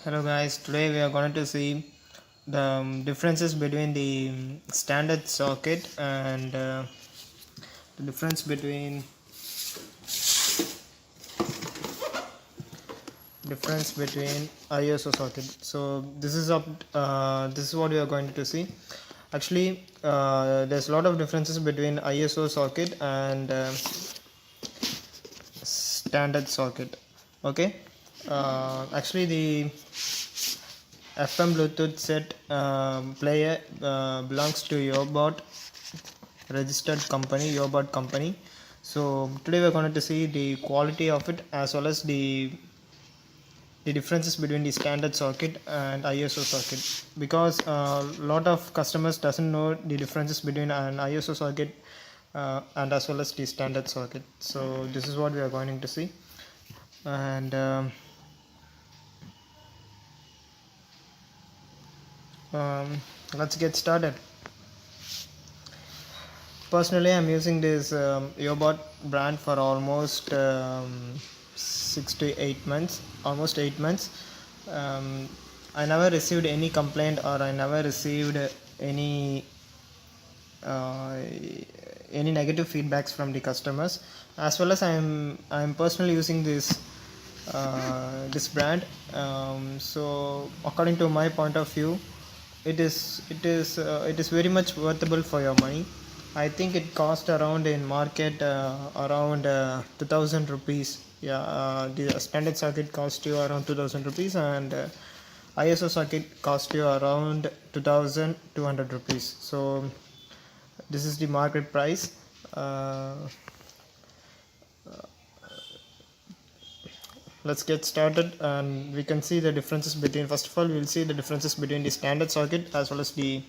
Hello guys, today we are going to see the differences between the standard socket and the difference between ISO socket. So this is what we are going to see. Actually, there's a lot of differences between ISO socket and standard socket. Okay, actually the FM Bluetooth set player belongs to Yobat registered company, Yobat company. So today we're going to see the quality of it as well as the differences between the standard circuit and ISO circuit, because a lot of customers doesn't know the differences between an ISO circuit and as well as the standard circuit. So this is what we are going to see, and let's get started. Personally, I'm using this Yobat brand for almost 6 to 8 months, almost 8 months. um, I never received any complaint, or I never received any uh, any negative feedbacks from the customers. As well as I'm personally using this brand. So according to my point of view, it is very much worthable for your money. I think it cost around in market around 2000 rupees. Yeah, the standard circuit cost you around 2000 rupees, and ISO circuit cost you around 2200 rupees. So this is the market price. uh, let's get started, and we can see the differences between, first of all we'll see the differences between the standard circuit as well as the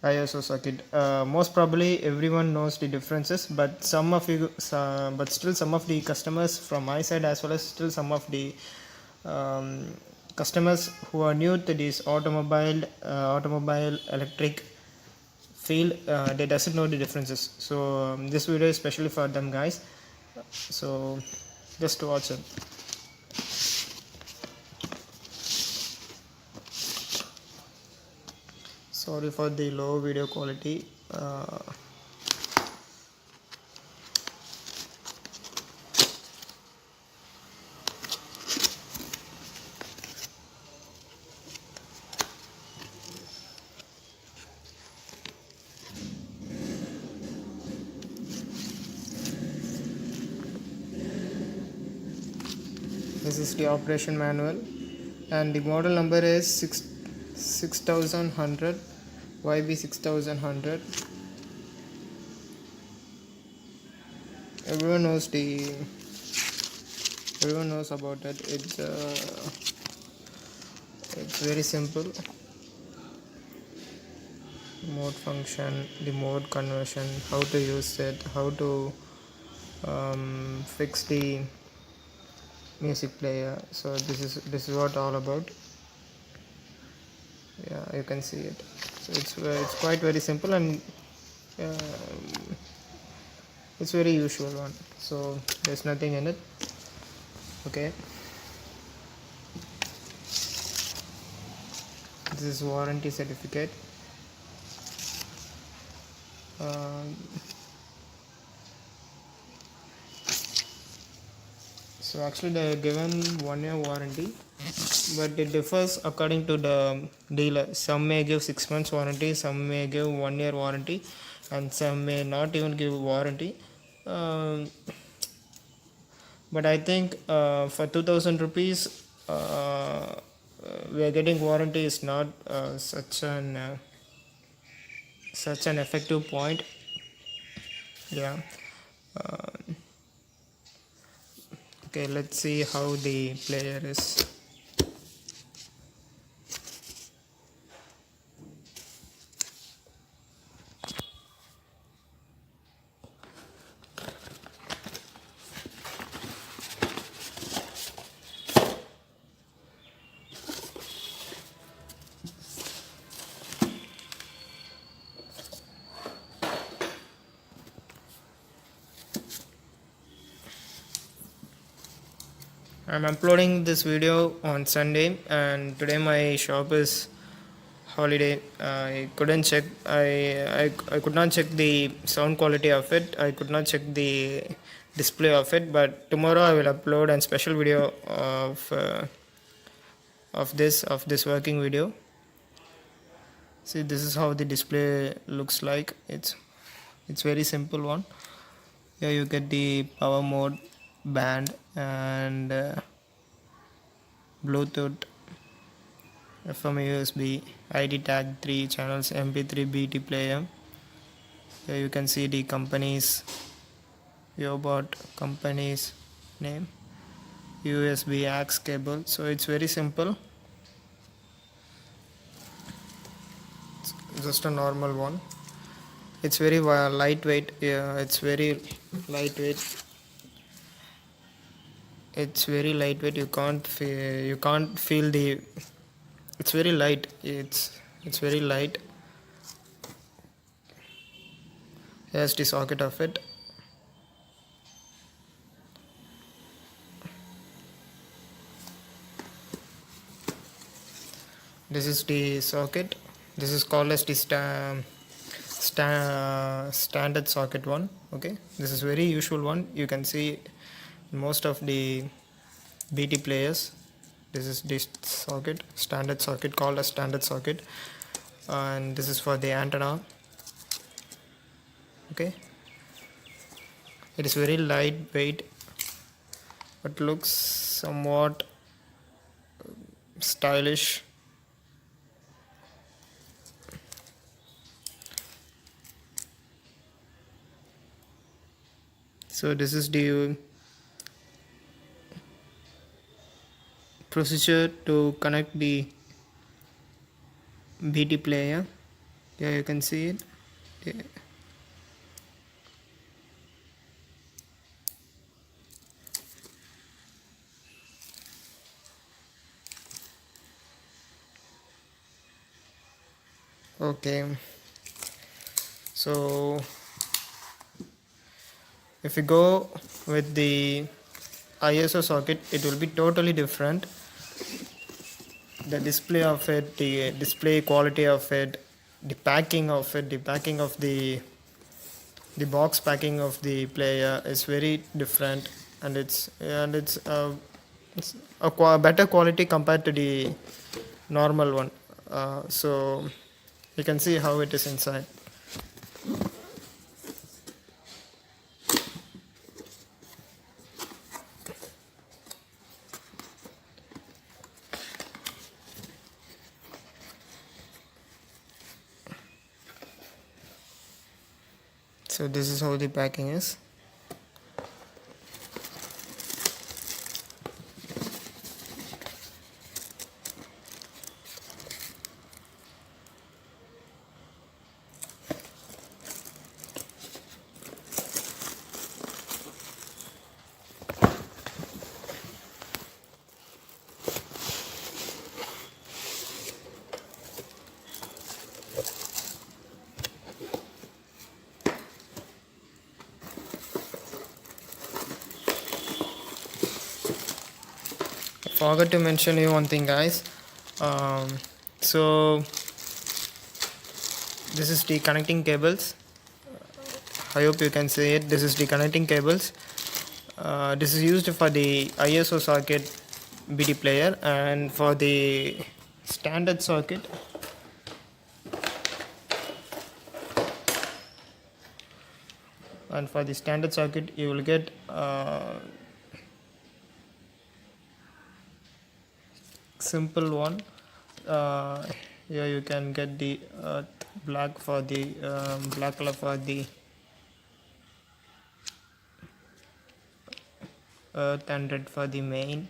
ISO circuit. Most probably everyone knows the differences, but but still some of the customers from my side, as well as still some of the um, customers who are new to this automobile electric field, they doesn't know the differences. So this video is especially for them guys. So just watch it. Sorry for the low video quality. This is the operation manual, and the model number is 6100 YB6100. Everyone knows about it. It's very simple. Mode function, the mode conversion, how to use it, how to fix the music player. So this is what all about. Yeah, you can see it. So it's quite very simple, and it's very usual one. So there's nothing in it. Okay, this is warranty certificate. So actually they are given 1 year warranty, but it differs according to the dealer. Some may give 6 months warranty, some may give 1 year warranty, and some may not even give warranty. But I think for 2000 rupees we are getting warranty is not such an effective point. Yeah. Okay, let's see how the player is. I'm uploading this video on Sunday, and today my shop is holiday. I couldn't check. I could not check the sound quality of it. I could not check the display of it. But tomorrow I will upload a special video of this working video. See, this is how the display looks like. It's very simple one. Here you get the power mode, band, and Bluetooth, FM, USB, ID tag, 3 channels, MP3, BT player. Here you can see the company's Yobat company's name, USB aux cable. So it's very simple. It's just a normal one. It's very lightweight. Yeah, it's very lightweight. It's very lightweight. You can't feel the. It's very light. It's very light. Here's the socket of it. This is the socket. This is called as the standard socket one. Okay, this is very usual one. You can see most of the BT players. This is this socket, standard socket, called a standard socket, and this is for the antenna. Okay, it is very lightweight, but looks somewhat stylish. So this is the procedure to connect the BT player. Here you can see it. Yeah. Okay, so if you go with the ISO socket, it will be totally different. The display of it, the display quality of it, the packing of it, the packing of the box packing of the player is very different, and it's a better quality compared to the normal one. So you can see how it is inside. So this is how the packing is. Forgot to mention you one thing, guys. So this is the connecting cables. I hope you can see it. This is the connecting cables. This is used for the ISO socket BT player, and for the standard socket you will get simple one. Here you can get the black for the black color for the earth, and red for the main.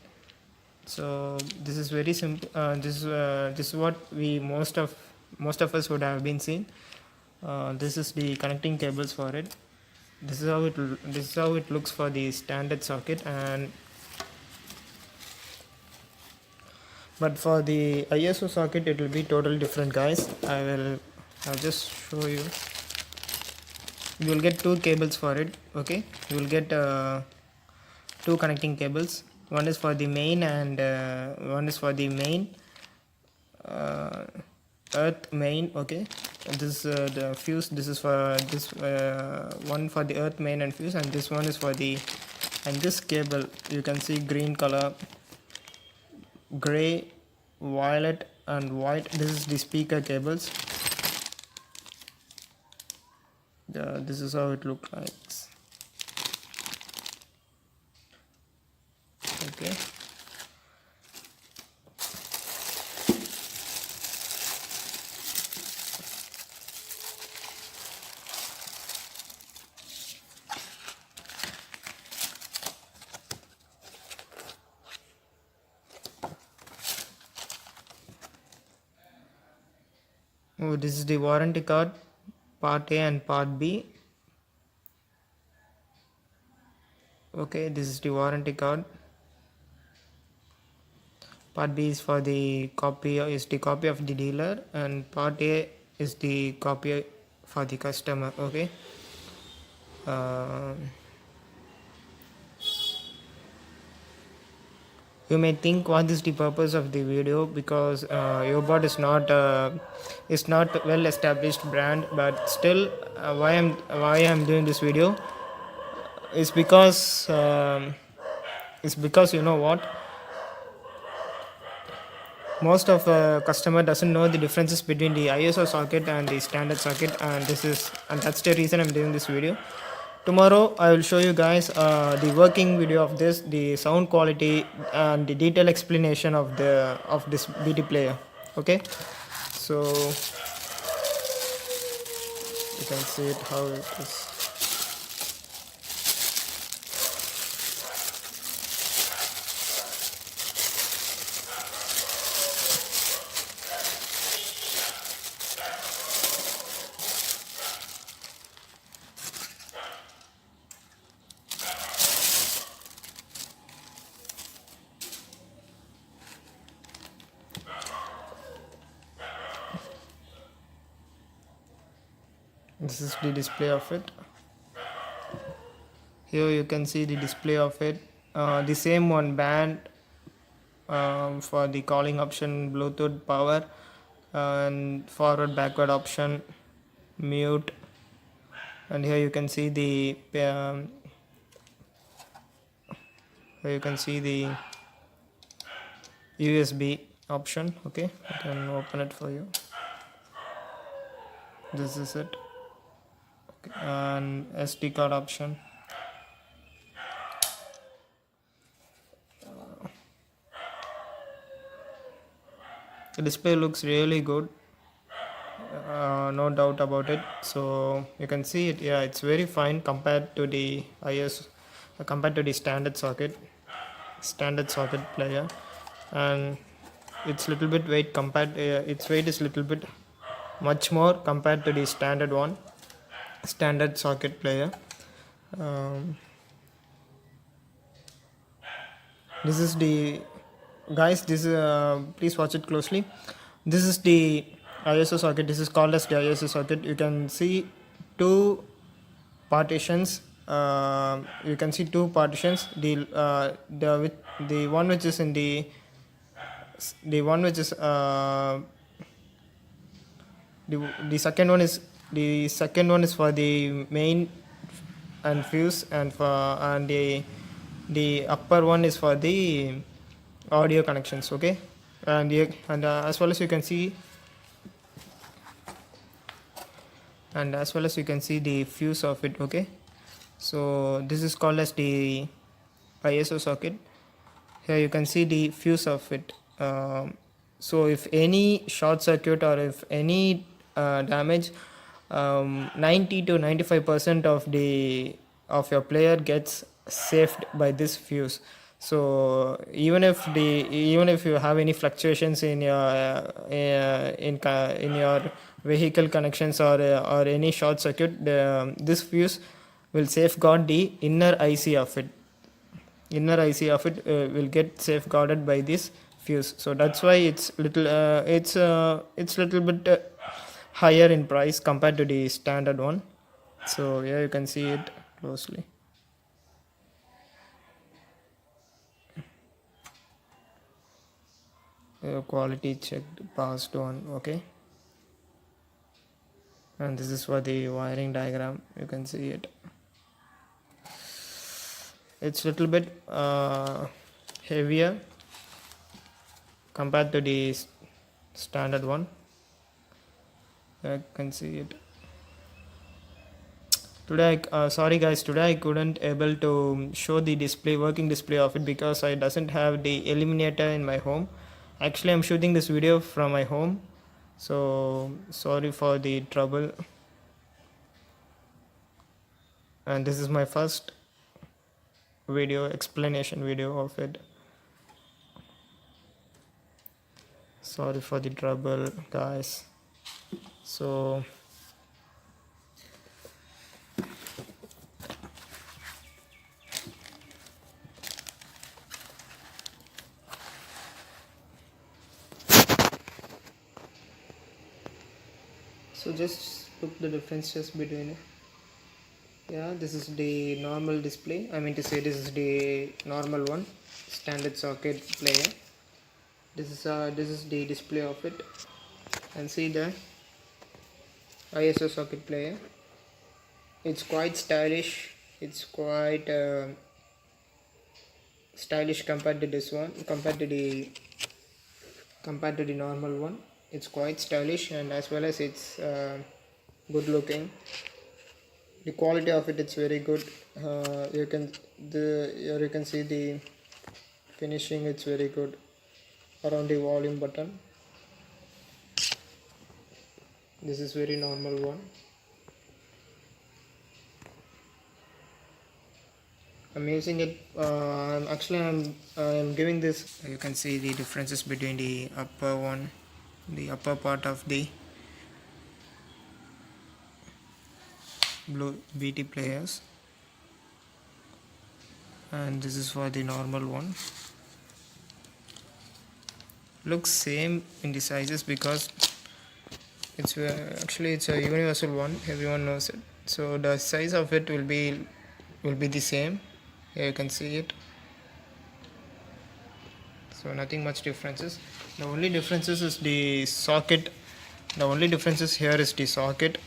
So this is very simple. This is what we most of us would have been seen. This is the connecting cables for it. This is how it looks for the standard socket, and but for the ISO socket it will be totally different, guys. I'll just show you. You will get two cables for it. Okay, you will get two connecting cables. one is for the main, and one is for the main earth main. Okay, this the fuse. This is for this one for the earth main and fuse, and this one is for the, and this cable you can see green color, gray, violet and white. This is the speaker cables. This is how it looks like. Okay, oh, this is the warranty card, part A and part B. Okay, this is the warranty card. Part B is for the copy, is the copy of the dealer, and part A is the copy for the customer. Okay, you may think what is the purpose of the video, because Yobat is not well established brand, but still why I'm doing this video is because you know what, most of customer doesn't know the differences between the ISO socket and the standard socket, and that's the reason I'm doing this video. Tomorrow I will show you guys the working video of this, the sound quality and the detailed explanation of this BT player. Okay, so you can see it how it is. This is the display of it. Here you can see the display of it. The same one, band for the calling option, Bluetooth power, and forward backward option, mute, and here you can see the USB option. Okay, I can open it for you. This is it. Okay, and SD card option. The display looks really good, no doubt about it. So you can see it. Yeah, it's very fine compared to the compared to the standard socket player, and it's little bit weight compared. Its weight is little bit much more compared to the standard socket player. This is the, guys, this please watch it closely. This is the ISO socket. This is called as the ISO socket. You can see two partitions. You can see two partitions. The one which is in the one which is the second one is for the main and fuse, and the upper one is for the audio connections. Okay, and as well as you can see, the fuse of it. Okay, so this is called as the ISO socket. Here you can see the fuse of it. So if any short circuit or if any damage, 90 to 95% of your player gets saved by this fuse. So even if you have any fluctuations in your vehicle connections or any short circuit, this fuse will safeguard the inner IC of it. Will get safeguarded by this fuse. So that's why it's little bit higher in price compared to the standard one. So yeah, you can see it closely. quality checked passed on. Okay, and this is for the wiring diagram. You can see it. It's little bit heavier compared to the standard one. I can see it. Today sorry guys, today I couldn't able to show the working display of it because I doesn't have the illuminator in my home. Actually I'm shooting this video from my home, so sorry for the trouble. And this is my first explanation video of it. Sorry for the trouble guys. So just look the differences between it. Yeah, this is the normal display. I mean to say, this is the normal one, standard socket player. This is the display of it, and see the ISO socket player. It's quite stylish. It's quite stylish compared to this one, compared to the normal one. It's quite stylish, and as well as it's good looking. The quality of it, it's very good. You can see the finishing. It's very good around the volume button. This is very normal one. I'm using it. I'm giving this. You can see the differences between the upper one, the upper part of the blue BT players, and this is for the normal one. Looks same in the sizes because it's actually it's a universal one. Everyone knows it. So the size of it will be the same. Here you can see it. So nothing much differences. The only differences is the socket. The only differences here is the socket.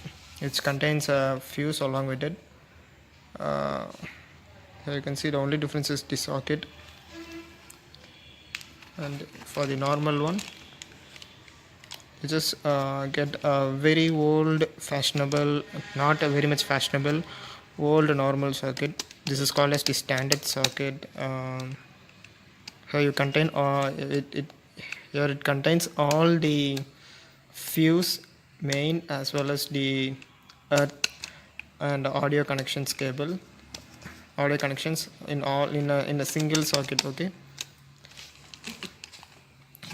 It contains a fuse along with it. Here you can see the only difference is the socket. And for the normal one, you just get a very old fashionable, not a very much fashionable, old normal circuit. This is called as the standard circuit. Here you contain here it contains all the fuse, main, as well as the earth and audio connections cable, audio connections in a single socket. Okay,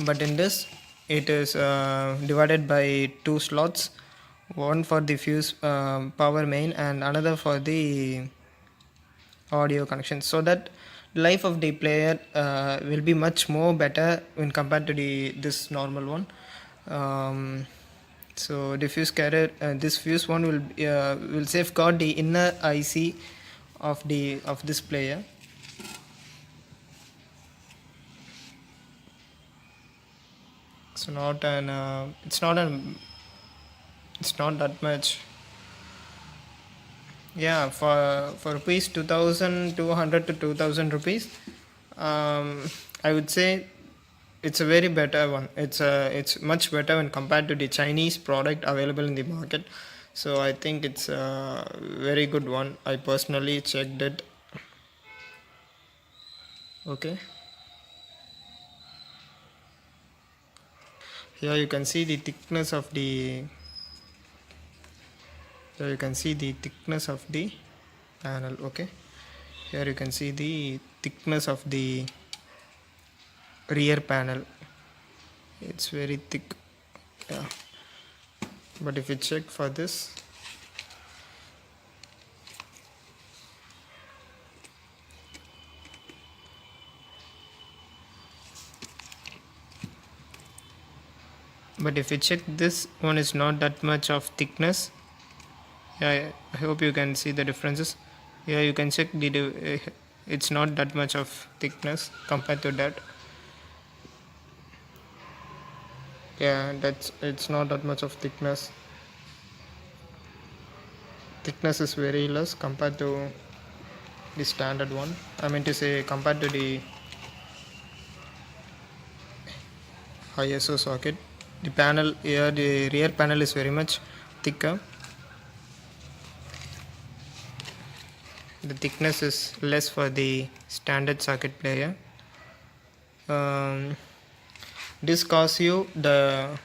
but in this it is divided by two slots, one for the fuse power main and another for the audio connection, so that life of the player will be much more better when compared to this normal one. So the fuse carrier, this fuse one will safeguard the inner IC of this player. So it's not that much. Yeah, for rupees 2200 to 2000 rupees, I would say it's a very better one. It's much better when compared to the Chinese product available in the market. So I think it's a very good one. I personally checked it. Okay, here you can see the thickness of the panel. Okay, here you can see the thickness of the rear panel. It's very thick. Yeah, but if you check for this, this one is not that much of thickness. Yeah, I hope you can see the differences. Yeah, you can check it's not that much of thickness compared to that. Yeah, it's not that much of thickness is very less compared to the standard one. I mean to say, compared to the ISO socket, the panel here, the rear panel is very much thicker. The thickness is less for the standard socket player. um, this cause you the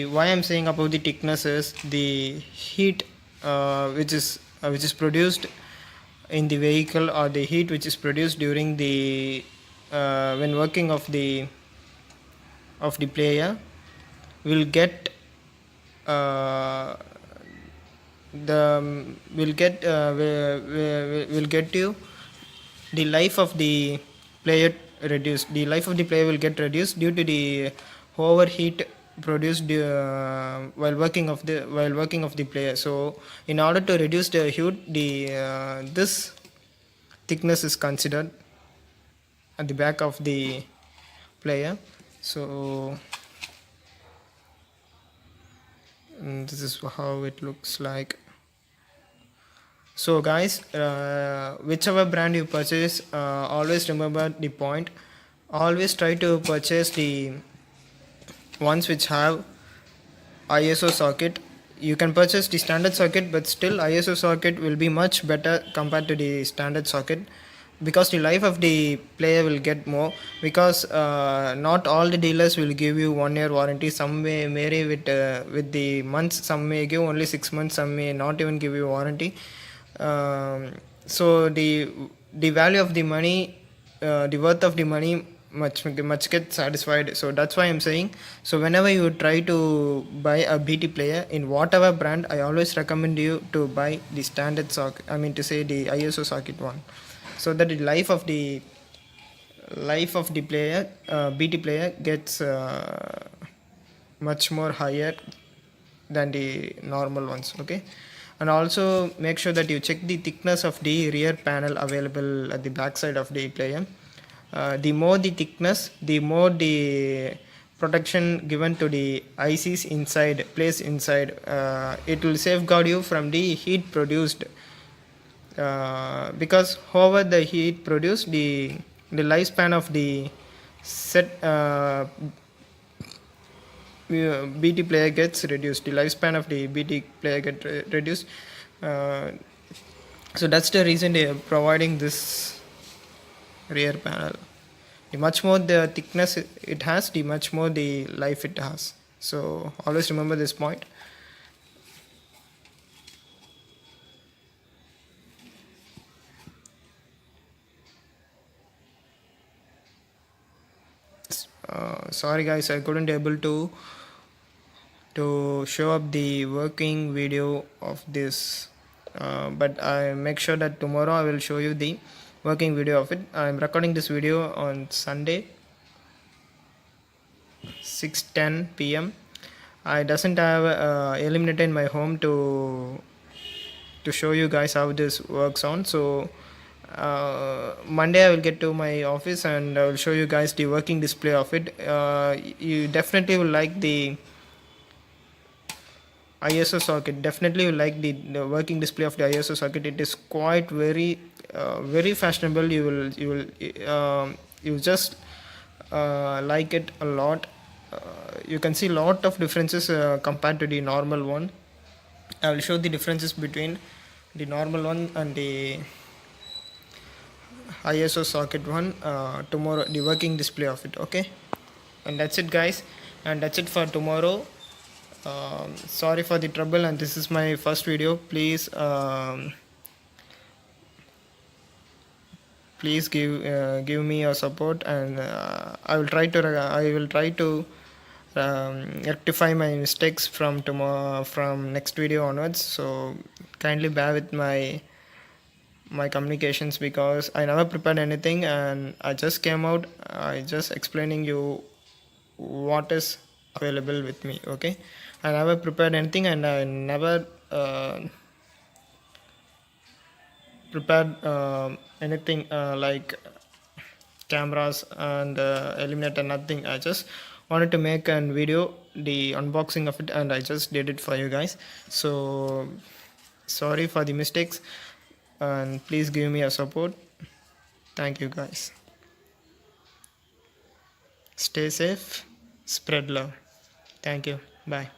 why I'm saying about the thickness is the heat which is produced in the vehicle, or the heat which is produced during the when working of the player will get uh, the will get you the life of the player reduced. The life of the player will get reduced due to the overheat produced while working of the player. So in order to reduce the heat, the this thickness is considered at the back of the player. So this is how it looks like. So guys, whichever brand you purchase, always remember the point. Always try to purchase the ones which have ISO socket. You can purchase the standard socket, but still ISO socket will be much better compared to the standard socket, because the life of the player will get more. Because not all the dealers will give you 1 year warranty. Some may vary with the months. Some may give only 6 months. Some may not even give you warranty. So the value of the money, the worth of the money much get satisfied. So that's why I'm saying, so whenever you try to buy a BT player in whatever brand, I always recommend you to buy the standard socket, I mean to say the ISO socket one, so that the life of the player, BT player, gets much more higher than the normal ones. Okay. And also make sure that you check the thickness of the rear panel available at the back side of the player. The more the thickness, the more the protection given to the ICs inside, placed inside. It will safeguard you from the heat produced, because however the heat produced, the lifespan of the set BT player gets reduced. The lifespan of the BT player get reduced. So that's the reason they are providing this rear panel. The much more the thickness it has, the much more the life it has. So always remember this point. Sorry guys, I couldn't able to show up the working video of this, but I make sure that tomorrow I will show you the working video of it. I'm recording this video on Sunday 6:10 p.m. I doesn't have eliminated my home to show you guys how this works on. So Monday I will get to my office and I will show you guys the working display of it. You definitely will like the ISO socket. Definitely will like the working display of the ISO socket. It is quite very fashionable. You just like it a lot. You can see lot of differences compared to the normal one. I will show the differences between the normal one and the ISO socket one tomorrow, the working display of it. Okay, and that's it guys, and that's it for tomorrow. Sorry for the trouble, and this is my first video. Please give me your support, and I will try to rectify my mistakes from tomorrow, from next video onwards. So kindly bear with my communications, because I never prepared anything and I just came out. I just explaining you what is available with me. Okay, I never prepared anything, and I never prepared anything like cameras and eliminator, nothing. I just wanted to make a video, the unboxing of it, and I just did it for you guys. So sorry for the mistakes, and please give me a support. Thank you guys. Stay safe, spread love. Thank you. Bye.